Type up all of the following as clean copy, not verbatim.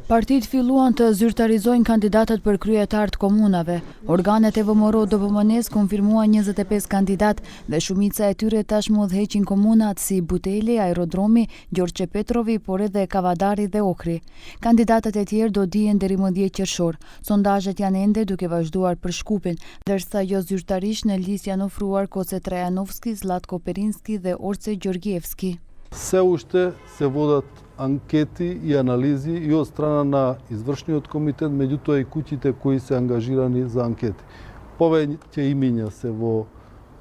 Partitë filluan të zyrtarizojnë kandidatët për kryetar të komunave. Organet e VMRO-DPMN-s konfirmuan 25 kandidat dhe shumica e tyre tashmë udhëheqin komunat si Buteli, Aerodromi, Gjorgje Petrovi, por edhe Kavadari dhe Ohri. Kandidatët e tjerë do dihen deri më 10 qershor. Sondazhet janë ende duke vazhduar për Shkupin, ndërsa jo zyrtarisht në listë janë ofruar Koce Trajanovski, Zlatko Perinski dhe Orce Gjorgjevski. Все още се водат анкети и анализи и од страна на извршниот комитет, меѓутоа и куќите кои се ангажирани за анкети. Повеќе имиња се во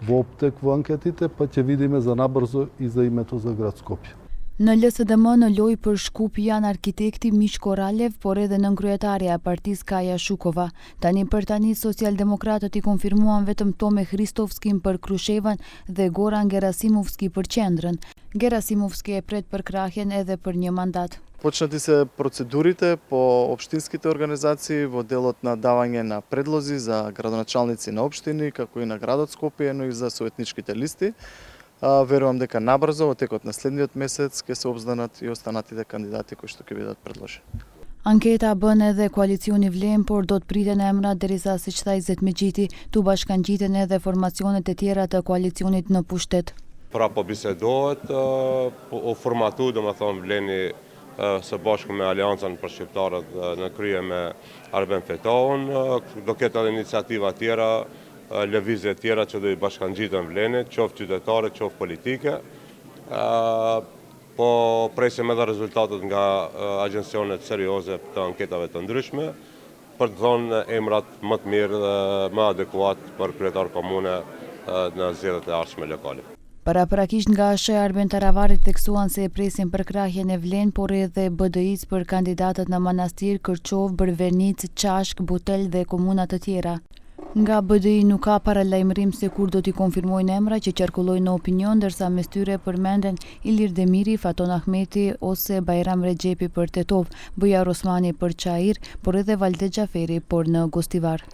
оптек во анкетите, па ќе видиме за набрзо и за името за град Скопје. Në LSDM në lojë për Shkup janë arkitekti Mish Koralev, por edhe nënkryetaria e partisë Kaja Shukova. Tani socialdemokratët i konfirmuan vetëm Tome Hristovskin për Krushevën dhe Goran Gerasimovski për Qendrën. Gerasimovski e pret për krahjen edhe për një mandat. Почнати се процедурите по општинските организации во делот на давање на предлози за градоначалници на општини, како и на градот Скопје, но и за советничките листи. Верувам дека набрзо, во текот на следниот месец, ќе се обзданат и останатите кандидати кои што ќе бидат предложени. Anketa bën edhe koalicioni vlen, por do të priten emrat derisa, siç tha Izet Mexhiti, tu bashkangjiten edhe formacionet e tjera të koalicionit në pushtet. Pra po bisedohet, o formatu, domethënë vleni së bashku me Aleancën për Shqiptarët në krye me Arben Fetaun, do ketë edhe iniciativa tjera, lëvizje tjera që do i bashkangjiten vlenit, qoftë qytetare, qoftë politike. Po presim edhe rezultatet nga agjensionet serioze të anketave të ndryshme, për të thonë emrat më të mirë dhe më adekuat për kryetar komune në zgjedhjet e ardhshme lokale. Paraprakisht nga SH Arben Taravarit theksuan se e presin për krahjen e Vlen, por edhe BDI-s për kandidatët në Manastir, Kërçov, Bërvernic, Qashk, Butel dhe komuna të tjera. Nga BDI nuk ka paralajmërim se kur do t'i konfirmojnë emra që qarkullojnë në opinion, ndërsa mes tyre përmenden Ilir Demiri, Faton Ahmeti ose Bajram Rexhepi për Tetov, Bujar Osmani për Çajir, por edhe Valde Xhaferi por në Gostivar.